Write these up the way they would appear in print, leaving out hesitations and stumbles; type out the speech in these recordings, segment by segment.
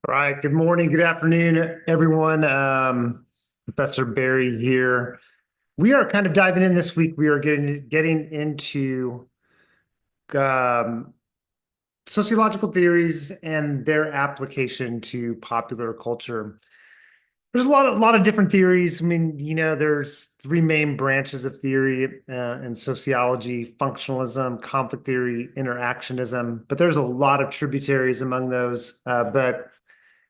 All right. Good morning. Good afternoon, everyone. Professor Barry here. We are kind of diving in this week. We are getting into um, sociological theories and their application to popular culture. There's a lot of different theories. I mean, there's three main branches of theory in sociology: functionalism, conflict theory, interactionism. But there's a lot of tributaries among those. But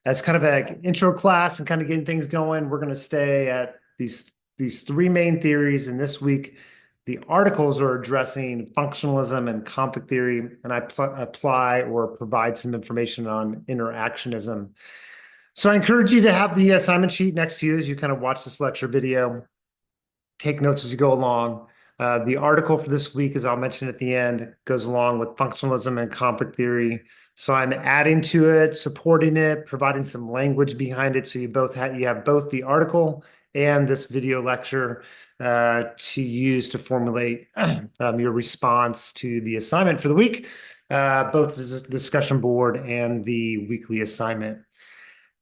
as kind of an intro class and kind of getting things going, we're going to stay at these three main theories. And this week, the articles are addressing functionalism and conflict theory, and I apply or provide some information on interactionism. So I encourage you to have the assignment sheet next to you as you kind of watch this lecture video. Take notes as you go along. The article for this week, as I'll mention at the end, goes along with functionalism and conflict theory. So I'm adding to it, supporting it, providing some language behind it. So you have both the article and this video lecture to use to formulate your response to the assignment for the week, both the discussion board and the weekly assignment.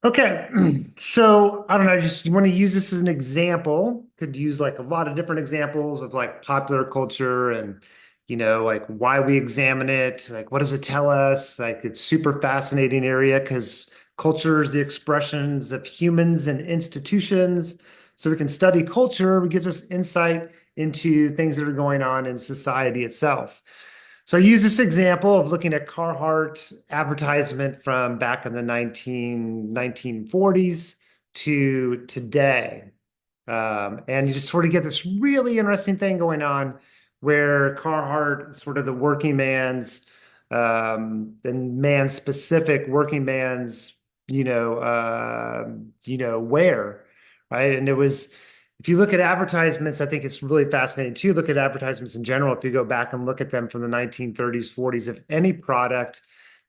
Okay, so I don't know, just you want to use this as an example. Could use like a lot of different examples of like popular culture and like why we examine it, like what does it tell us? Like it's super fascinating area because culture is the expressions of humans and institutions. So we can study culture, it gives us insight into things that are going on in society itself. So I use this example of looking at Carhartt advertisement from back in the 1940s to today. And you just sort of get this really interesting thing going on where Carhartt, sort of the working man's and man specific working man's, wear, right? And it was if you look at advertisements, I think it's really fascinating too. Look at advertisements in general. If you go back and look at them from the 1930s, 40s, of any product,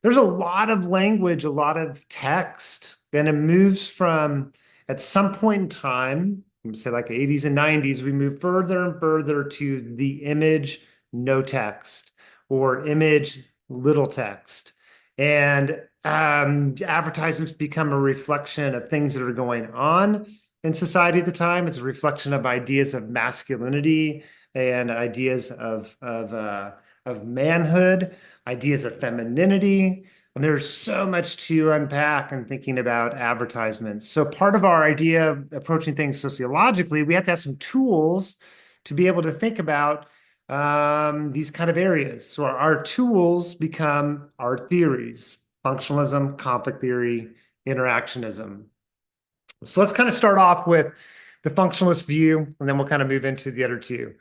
there's a lot of language, a lot of text, and it moves from at some point in time, say like 80s and 90s, we move further and further to the image, no text, or image, little text. And advertisements become a reflection of things that are going on in society at the time. It's a reflection of ideas of masculinity and ideas of manhood, ideas of femininity. And there's so much to unpack in thinking about advertisements. So part of our idea of approaching things sociologically, we have to have some tools to be able to think about these kind of areas. So our tools become our theories: functionalism, conflict theory, interactionism. So let's kind of start off with the functionalist view, and then we'll kind of move into the other two.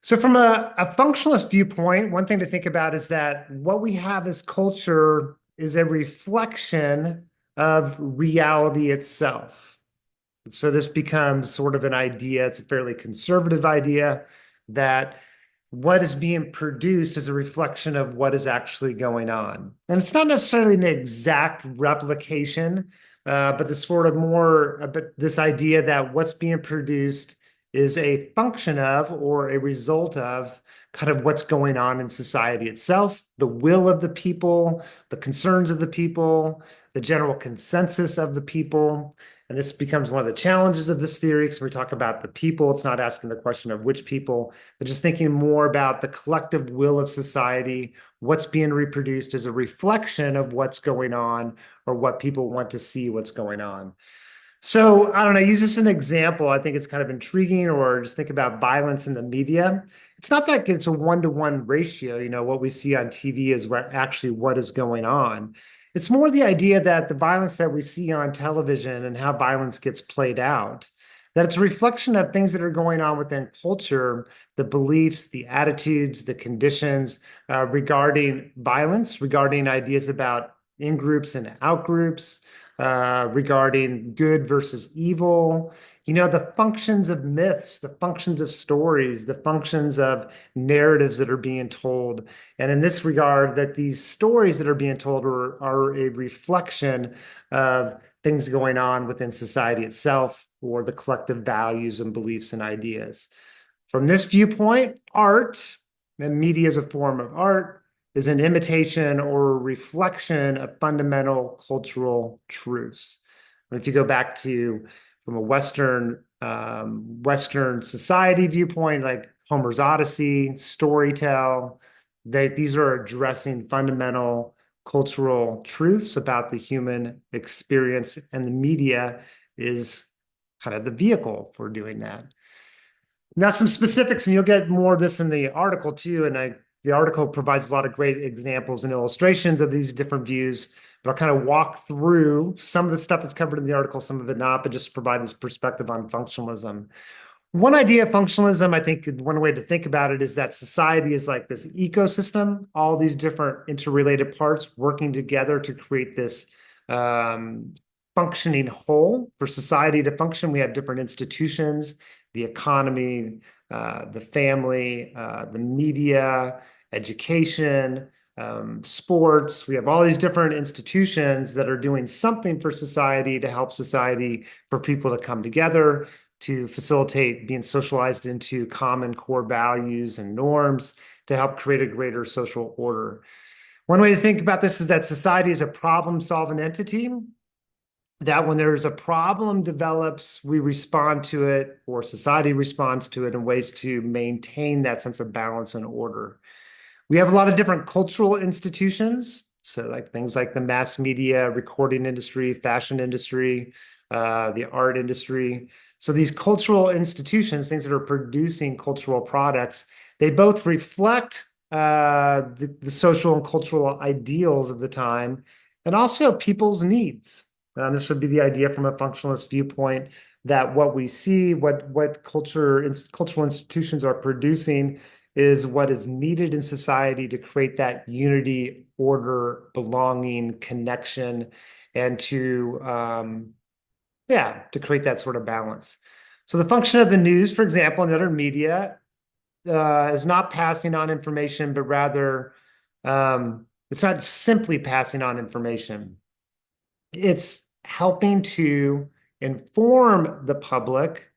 So, from a functionalist viewpoint, one thing to think about is that what we have as culture is a reflection of reality itself. So, this becomes sort of an idea, it's a fairly conservative idea that what is being produced is a reflection of what is actually going on. And it's not necessarily an exact replication, but this sort of more, but this idea that what's being produced is a function of or a result of kind of what's going on in society itself, the will of the people, the concerns of the people, the general consensus of the people. And this becomes one of the challenges of this theory because we talk about the people. It's not asking the question of which people, but just thinking more about the collective will of society. What's being reproduced is a reflection of what's going on or what people want to see what's going on. So I don't know, use this as an example. I think it's kind of intriguing, or just think about violence in the media. It's not that it's a one-to-one ratio. What we see on TV is actually what is going on. It's more the idea that the violence that we see on television and how violence gets played out, that it's a reflection of things that are going on within culture, the beliefs, the attitudes, the conditions regarding violence, regarding ideas about in groups and out groups, regarding good versus evil, the functions of myths, the functions of stories, the functions of narratives that are being told. And in this regard, that these stories that are being told are a reflection of things going on within society itself or the collective values and beliefs and ideas. From this viewpoint, art and media is a form of art. is an imitation or a reflection of fundamental cultural truths. And if you go back to from a Western society viewpoint, like Homer's Odyssey, Storytell, these are addressing fundamental cultural truths about the human experience, and the media is kind of the vehicle for doing that. Now, some specifics, and you'll get more of this in the article too. And the article provides a lot of great examples and illustrations of these different views. But I'll kind of walk through some of the stuff that's covered in the article, some of it not, but just provide this perspective on functionalism. One idea of functionalism, I think one way to think about it is that society is like this ecosystem, all these different interrelated parts working together to create this functioning whole. For society to function, we have different institutions, the economy, the family, the media, education, sports. We have all these different institutions that are doing something for society to help society, for people to come together, to facilitate being socialized into common core values and norms, to help create a greater social order. One way to think about this is that society is a problem-solving entity, that when there's a problem develops, we respond to it, or society responds to it in ways to maintain that sense of balance and order. We have a lot of different cultural institutions, so like things like the mass media, recording industry, fashion industry, the art industry. So these cultural institutions, things that are producing cultural products, they both reflect the social and cultural ideals of the time, and also people's needs. This would be the idea from a functionalist viewpoint, that what we see, what cultural institutions are producing, is what is needed in society to create that unity, order, belonging, connection, and to create that sort of balance. So the function of the news, for example, and other media, is not passing on information, but rather it's not simply passing on information. It's helping to inform the public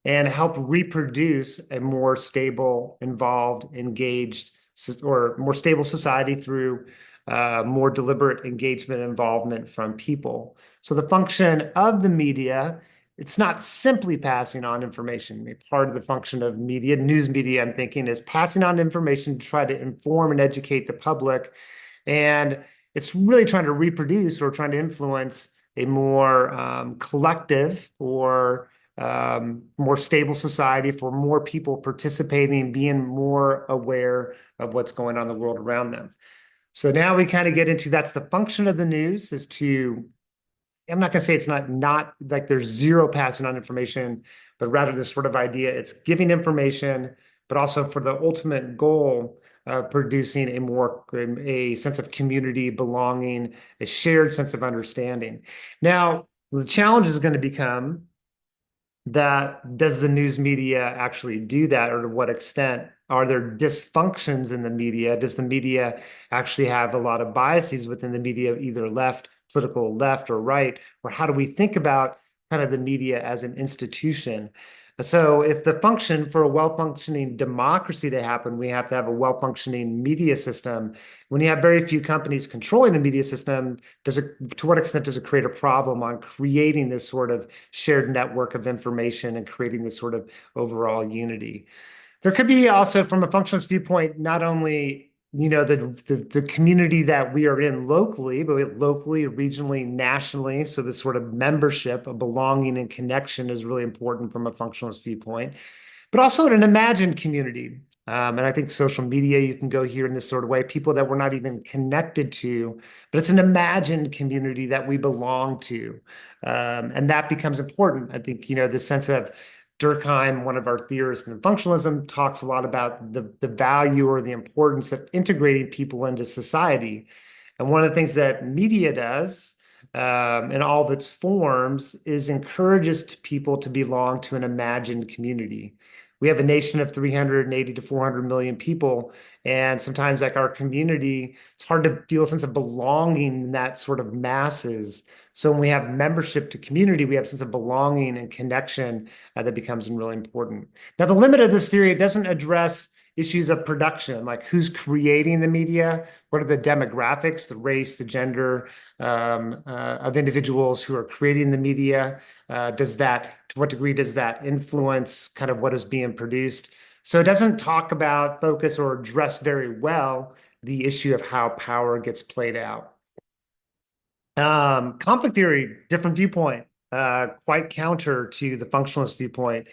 and help reproduce a more stable, involved, engaged, or more stable society through more deliberate engagement and involvement from people. So the function of the media, it's not simply passing on information. Part of the function of media, news media, I'm thinking, is passing on information to try to inform and educate the public. And it's really trying to reproduce or trying to influence a more collective or more stable society, for more people participating, being more aware of what's going on in the world around them. So now we kind of get into, that's the function of the news, is to, I'm not going to say it's not like there's zero passing on information, but rather this sort of idea, it's giving information, but also for the ultimate goal of producing a sense of community, belonging, a shared sense of understanding. Now, the challenge is going to become that, does the news media actually do that, or to what extent are there dysfunctions in the media? Does the media actually have a lot of biases within the media, either political left or right? Or how do we think about kind of the media as an institution? So if the function for a well-functioning democracy to happen, we have to have a well-functioning media system. When you have very few companies controlling the media system, to what extent does it create a problem on creating this sort of shared network of information and creating this sort of overall unity? There could be also, from a functionalist viewpoint, not only the community that we are in locally, but locally, regionally, nationally. So this sort of membership, a belonging and connection is really important from a functionalist viewpoint, but also in an imagined community. And I think social media, you can go here in this sort of way, people that we're not even connected to, but it's an imagined community that we belong to. And that becomes important. I think, the sense of Durkheim, one of our theorists in functionalism, talks a lot about the value or the importance of integrating people into society. And one of the things that media does, in all of its forms, is encourages people to belong to an imagined community. We have a nation of 380 to 400 million people, and sometimes, like our community, it's hard to feel a sense of belonging in that sort of masses. So when we have membership to community, we have a sense of belonging and connection that becomes really important. Now, the limit of this theory, it doesn't address issues of production, like who's creating the media, what are the demographics, the race, the gender of individuals who are creating the media. To what degree does that influence kind of what is being produced? So it doesn't talk about, focus, or address very well the issue of how power gets played out. Conflict theory, different viewpoint, quite counter to the functionalist viewpoint.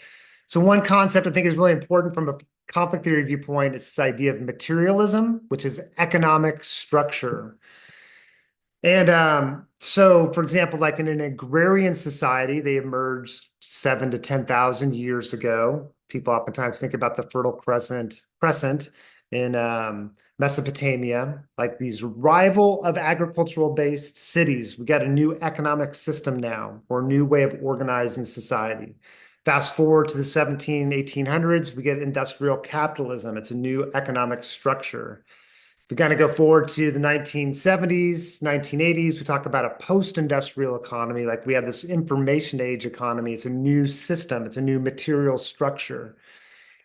So one concept I think is really important from a conflict theory viewpoint is this idea of materialism, which is economic structure. And so, for example, like in an agrarian society, they emerged 7 to 10,000 years ago. People oftentimes think about the Fertile Crescent in Mesopotamia, like these rival of agricultural-based cities. We got a new economic system now, or a new way of organizing society. Fast forward to the 1800s, we get industrial capitalism. It's a new economic structure. We kind of go forward to the 1970s, 1980s. We talk about a post-industrial economy, like we have this information age economy. It's a new system. It's a new material structure.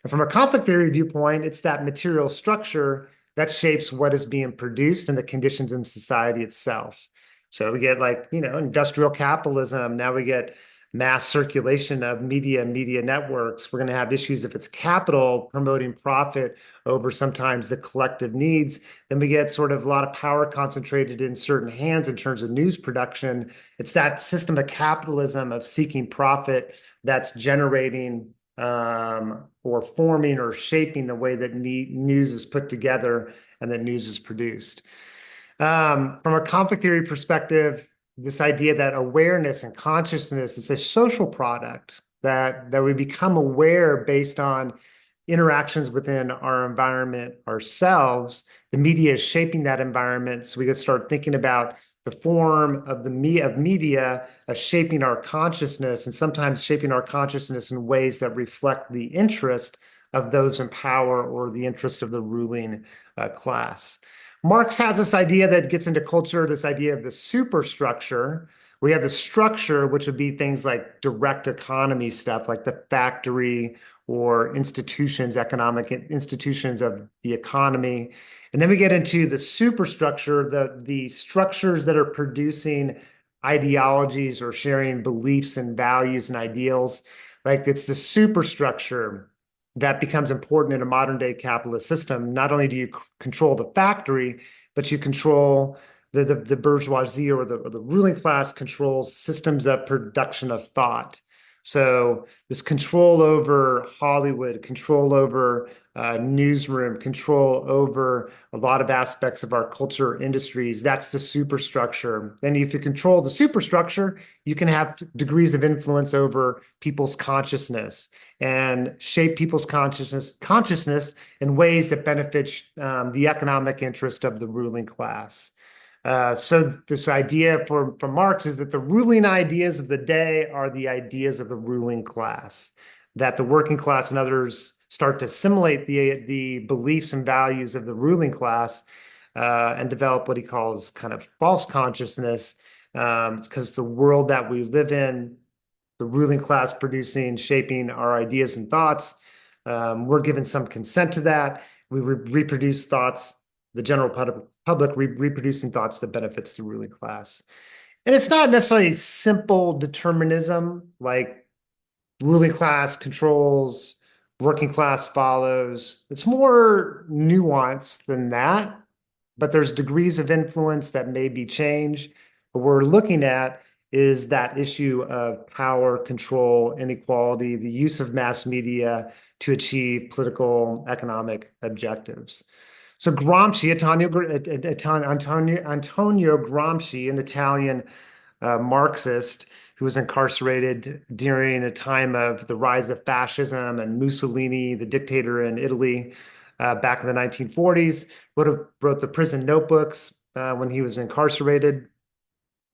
And from a conflict theory viewpoint, it's that material structure that shapes what is being produced and the conditions in society itself. So we get like, industrial capitalism. Now we get mass circulation of media networks. We're going to have issues if it's capital promoting profit over sometimes the collective needs. Then we get sort of a lot of power concentrated in certain hands in terms of news production. It's that system of capitalism of seeking profit that's generating or forming or shaping the way that news is put together and that news is produced. From a conflict theory perspective, this idea that awareness and consciousness is a social product, that we become aware based on interactions within our environment ourselves. The media is shaping that environment, so we could start thinking about the form of media as shaping our consciousness, and sometimes shaping our consciousness in ways that reflect the interest of those in power or the interest of the ruling class. Marx has this idea that gets into culture, this idea of the superstructure. We have the structure, which would be things like direct economy stuff, like the factory or institutions, economic institutions of the economy. And then we get into the superstructure, the structures that are producing ideologies or sharing beliefs and values and ideals. Like it's the superstructure that becomes important in a modern day capitalist system. Not only do you control the factory, but you control the bourgeoisie or the ruling class controls systems of production of thought. So this control over Hollywood, control over newsroom, control over a lot of aspects of our culture industries, that's the superstructure. And if you control the superstructure, you can have degrees of influence over people's consciousness and shape people's consciousness in ways that benefit the economic interest of the ruling class. So this idea from Marx is that the ruling ideas of the day are the ideas of the ruling class, that the working class and others start to assimilate the beliefs and values of the ruling class and develop what he calls kind of false consciousness. It's because the world that we live in, the ruling class producing, shaping our ideas and thoughts, we're given some consent to that. We reproduce thoughts, the general public reproducing thoughts that benefits the ruling class. And it's not necessarily simple determinism, like ruling class controls, working class follows. It's more nuanced than that, but there's degrees of influence that may be changed. What we're looking at is that issue of power, control, inequality, the use of mass media to achieve political, economic objectives. So Gramsci, Antonio Gramsci, an Italian Marxist who was incarcerated during a time of the rise of fascism and Mussolini, the dictator in Italy, back in the 1940s, wrote the prison notebooks when he was incarcerated.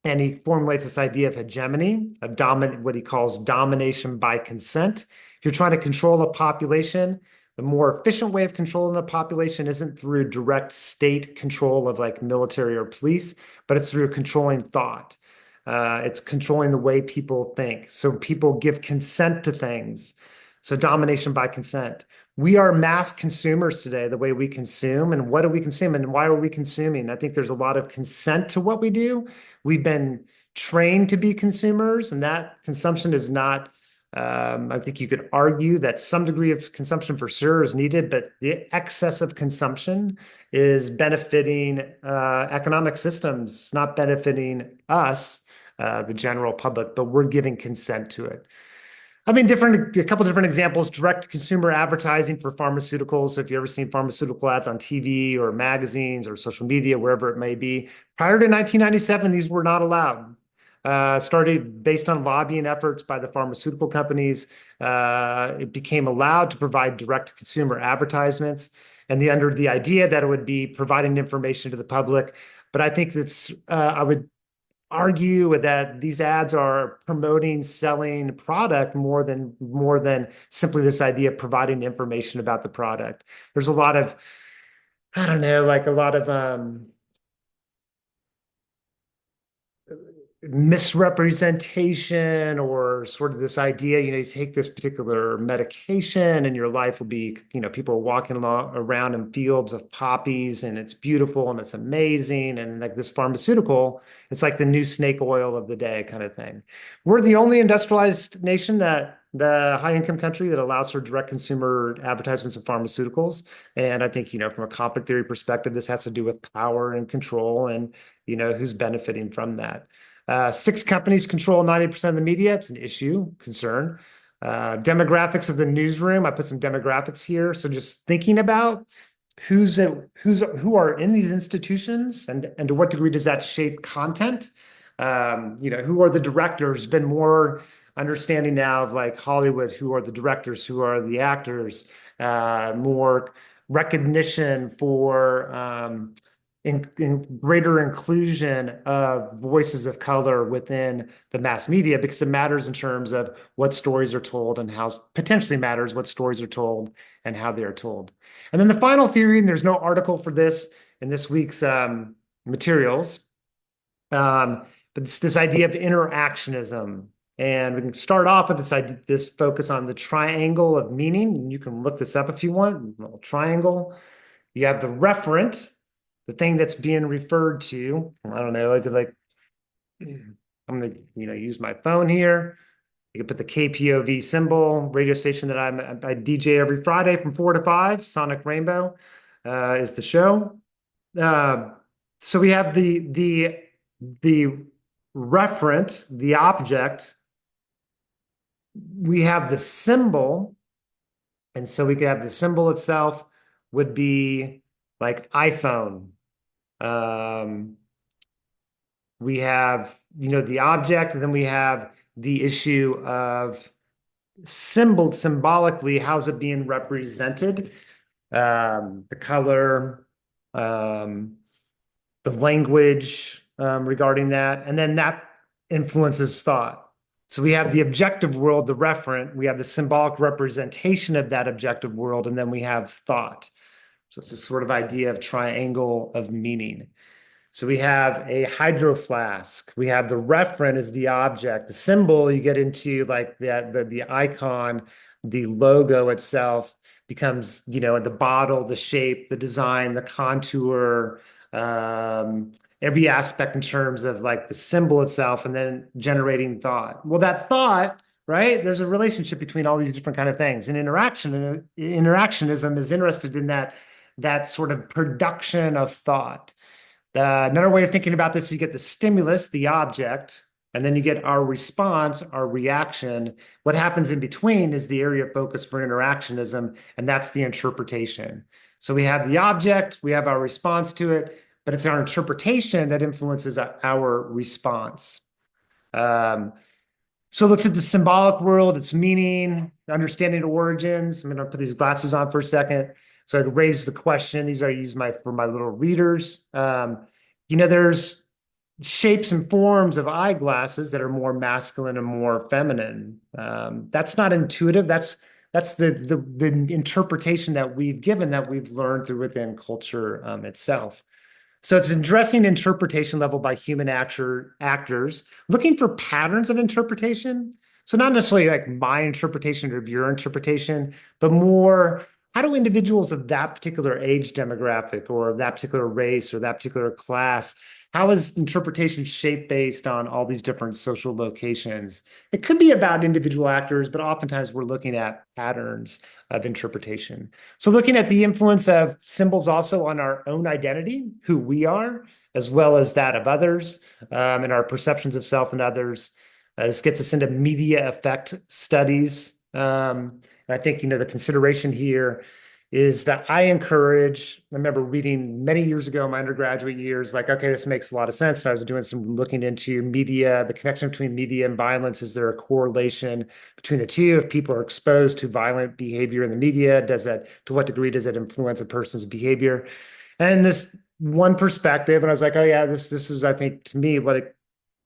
And he formulates this idea of hegemony, of what he calls domination by consent. If you're trying to control a population, the more efficient way of controlling a population isn't through direct state control of like military or police, but it's through controlling thought. It's controlling the way people think. So people give consent to things. So domination by consent. We are mass consumers today, the way we consume. And what do we consume and why are we consuming? I think there's a lot of consent to what we do. We've been trained to be consumers, and that consumption is not. I think you could argue that some degree of consumption for sure is needed, but the excess of consumption is benefiting economic systems, not benefiting us, the general public, but we're giving consent to it. I mean, a couple different examples, direct consumer advertising for pharmaceuticals. So if you ever seen pharmaceutical ads on TV or magazines or social media, wherever it may be, prior to 1997, these were not allowed. Started based on lobbying efforts by the pharmaceutical companies. It became allowed to provide direct consumer advertisements and under the idea that it would be providing information to the public. But I think I would argue that these ads are promoting selling product more than simply this idea of providing information about the product. There's a lot of, I don't know, like a lot of misrepresentation or sort of this idea, you take this particular medication and your life will be, people are walking around in fields of poppies and it's beautiful and it's amazing. And like this pharmaceutical, it's like the new snake oil of the day kind of thing. We're the only industrialized nation the high income country that allows for direct consumer advertisements of pharmaceuticals. And I think, from a conflict theory perspective, this has to do with power and control and, who's benefiting from that. 6 companies control 90% of the media. It's an issue, concern. Demographics of the newsroom. I put some demographics here. So just thinking about who are in these institutions and to what degree does that shape content? Who are the directors? Been more understanding now of like Hollywood, who are the directors, who are the actors, more recognition for in greater inclusion of voices of color within the mass media because it matters in terms of what stories are told and how potentially matters what stories are told and how they are told. And then the final theory, and there's no article for this in this week's materials, but it's this idea of interactionism. And we can start off with this focus on the triangle of meaning. You can look this up if you want. A little triangle. You have the referent, the thing that's being referred to. I don't know. I could I'm going to use my phone here. You can put the KPOV symbol, radio station that I DJ every Friday from 4 to 5. Sonic Rainbow is the show. So we have the referent, the object. We have the symbol, and so we could have the symbol itself would be like iPhone. We have, the object, and then we have the issue of symbolically, how's it being represented? The color, the language regarding that, and then that influences thought. So we have the objective world, the referent, we have the symbolic representation of that objective world, and then we have thought. So it's this sort of idea of triangle of meaning. So we have a hydro flask. We have the referent as the object. The symbol, you get into like the icon, the logo itself becomes, the bottle, the shape, the design, the contour, every aspect in terms of like the symbol itself and then generating thought. Well, that thought, right? There's a relationship between all these different kind of things. And interactionism is interested in that sort of production of thought. Another way of thinking about this is you get the stimulus, the object, and then you get our response, our reaction. What happens in between is the area of focus for interactionism, and that's the interpretation. So we have the object, we have our response to it, but it's our interpretation that influences our response. So it looks at the symbolic world, its meaning, understanding origins. I'm going to put these glasses on for a second. So I raise the question. These are used for my little readers. There's shapes and forms of eyeglasses that are more masculine and more feminine. That's not intuitive. That's the interpretation that we've given, that we've learned through within culture itself. So it's an addressing interpretation level by human actors, looking for patterns of interpretation. So not necessarily like my interpretation of your interpretation, but more how do individuals of that particular age demographic or of that particular race or that particular class, how is interpretation shaped based on all these different social locations? It could be about individual actors, but oftentimes we're looking at patterns of interpretation. So looking at the influence of symbols also on our own identity, who we are, as well as that of others, and our perceptions of self and others. This gets us into media effect studies. And I think, the consideration here is that I remember reading many years ago in my undergraduate years, like, okay, this makes a lot of sense. And I was doing some looking into media, the connection between media and violence. Is there a correlation between the two? If people are exposed to violent behavior in the media, to what degree does it influence a person's behavior? And this one perspective, and I was like, oh yeah, this is, I think, to me,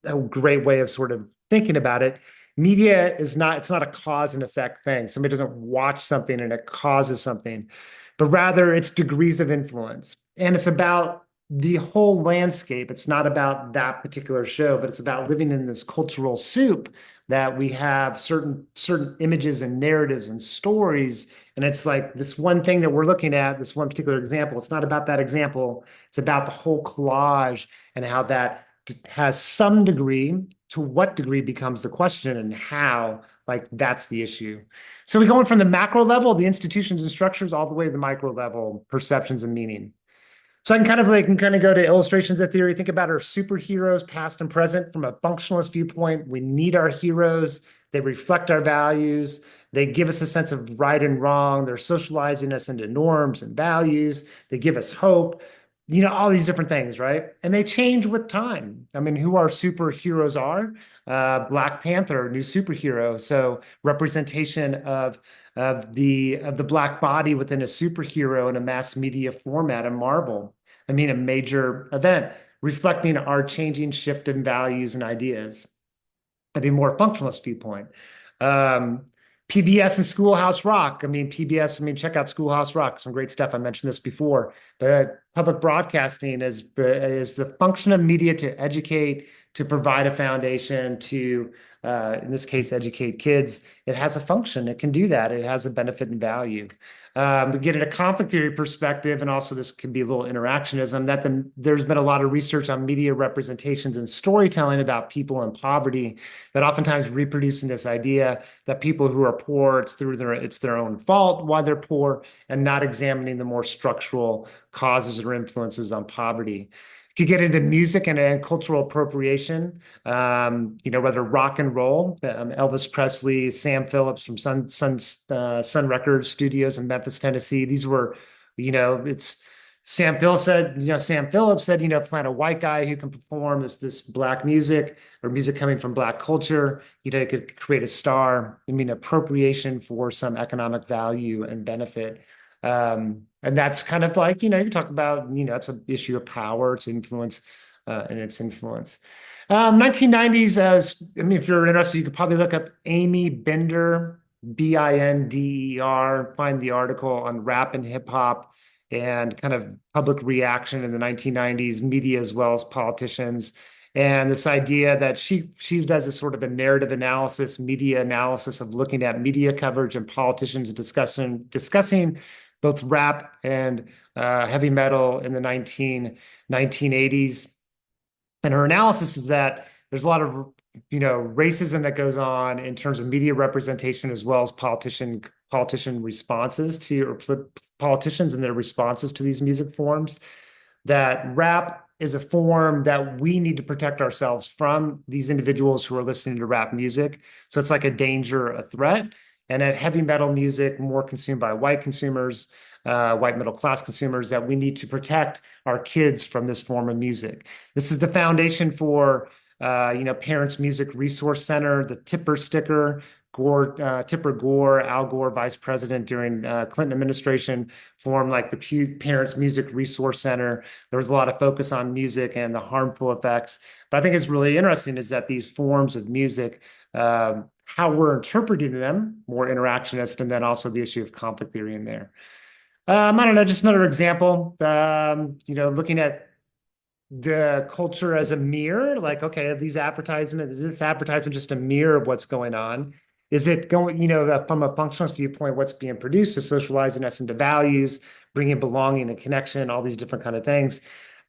a great way of sort of thinking about it. Media is not, it's not a cause and effect thing. Somebody doesn't watch something and it causes something, but rather it's degrees of influence. And it's about the whole landscape. It's not about that particular show, but it's about living in this cultural soup that we have certain images and narratives and stories. And it's like this one thing that we're looking at, this one particular example. It's not about that example. It's about the whole collage and how that has some degree. To what degree becomes the question, and how, like, that's the issue. So we're going from the macro level, the institutions and structures, all the way to the micro level, perceptions and meaning. So I can kind of go to illustrations of theory. Think about our superheroes, past and present, from a functionalist viewpoint. We need our heroes. They reflect our values. They give us a sense of right and wrong. They're socializing us into norms and values. They give us hope. All these different things, right? And they change with time. I mean, who our superheroes are? Black Panther, new superhero. So representation of the black body within a superhero in a mass media format in Marvel. I mean, a major event reflecting our changing shift in values and ideas. I mean, more functionalist viewpoint. Um, PBS and Schoolhouse Rock. I mean, PBS, check out Schoolhouse Rock. Some great stuff. I mentioned this before, but public broadcasting is the function of media to educate, to provide a foundation to, in this case, educate kids. It has a function. It can do that. It has a benefit and value. We get a conflict theory perspective, and also this can be a little interactionism, that there's been a lot of research on media representations and storytelling about people in poverty that oftentimes reproducing this idea that people who are poor, it's their own fault why they're poor, and not examining the more structural causes or influences on poverty. Could get into music and cultural appropriation, whether rock and roll, Elvis Presley, Sam Phillips from Sun Records Studios in Memphis, Tennessee. These were, it's Sam Phillips said, find a white guy who can perform this black music or music coming from black culture, it could create a star. I mean, appropriation for some economic value and benefit. And that's kind of like, you talk about, it's an issue of power, its influence, and its influence. 1990s, if you're interested, you could probably look up Amy Binder, Binder, find the article on rap and hip hop and kind of public reaction in the 1990s, media as well as politicians. And this idea that she does this sort of a narrative analysis, media analysis of looking at media coverage and politicians discussing both rap and heavy metal in the 1980s. And her analysis is that there's a lot of racism that goes on in terms of media representation as well as politician responses to, or politicians and their responses to these music forms. That rap is a form that we need to protect ourselves from these individuals who are listening to rap music. So it's like a danger, a threat. And at heavy metal music, more consumed by white consumers, white middle class consumers, that we need to protect our kids from this form of music. This is the foundation for, Parents Music Resource Center, the Tipper sticker. Tipper Gore, Al Gore, vice president during Clinton administration, formed like the Parents Music Resource Center. There was a lot of focus on music and the harmful effects. But I think it's really interesting is that these forms of music, how we're interpreting them, more interactionist, and then also the issue of conflict theory in there. I don't know, just another example, looking at the culture as a mirror, like, okay, are these advertisements, is this advertisement just a mirror of what's going on? Is it going, from a functionalist viewpoint, what's being produced is socializing us into values, bringing belonging and connection, all these different kind of things.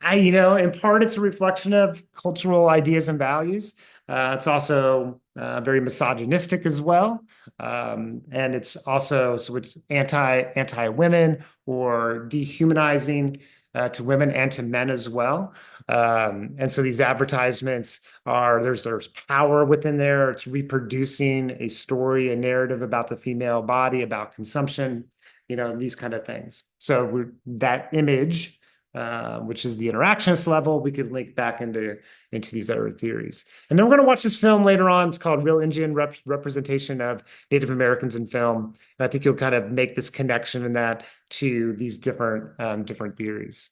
In part, it's a reflection of cultural ideas and values. It's also very misogynistic as well, and it's also so it's anti women or dehumanizing to women and to men as well. And so these advertisements there's power within there. It's reproducing a story, a narrative about the female body, about consumption, these kind of things. So that image, which is the interactionist level, we could link back into these other theories. And then we're going to watch this film later on. It's called Real Indian Representation of Native Americans in Film. And I think you'll kind of make this connection in that to these different theories.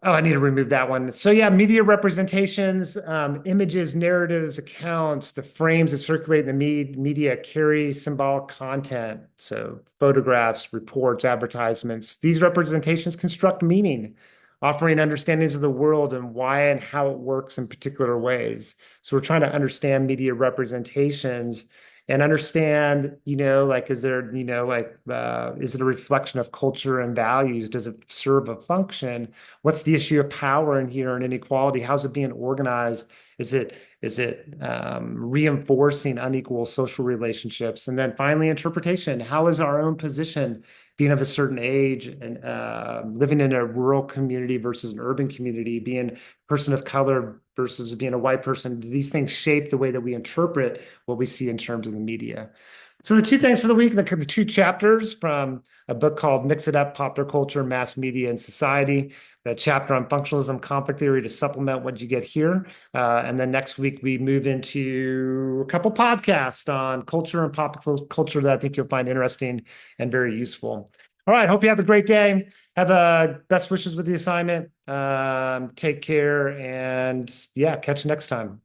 Oh, I need to remove that one. So yeah, media representations, images, narratives, accounts, the frames that circulate in the media carry symbolic content. So photographs, reports, advertisements. These representations construct meaning, offering understandings of the world and why and how it works in particular ways. So we're trying to understand media representations and understand, like, is there, is it a reflection of culture and values? Does it serve a function? What's the issue of power in here and inequality? How's it being organized? Is it reinforcing unequal social relationships? And then finally, interpretation. How is our own position, being of a certain age and living in a rural community versus an urban community, being a person of color versus being a white person? Do these things shape the way that we interpret what we see in terms of the media? So the two things for the week, the two chapters from a book called Mix It Up, Popular Culture, Mass Media, and Society, the chapter on functionalism, conflict theory to supplement what you get here. And then next week, we move into a couple podcasts on culture and pop culture that I think you'll find interesting and very useful. All right, hope you have a great day. Have best wishes with the assignment. Take care, and yeah, catch you next time.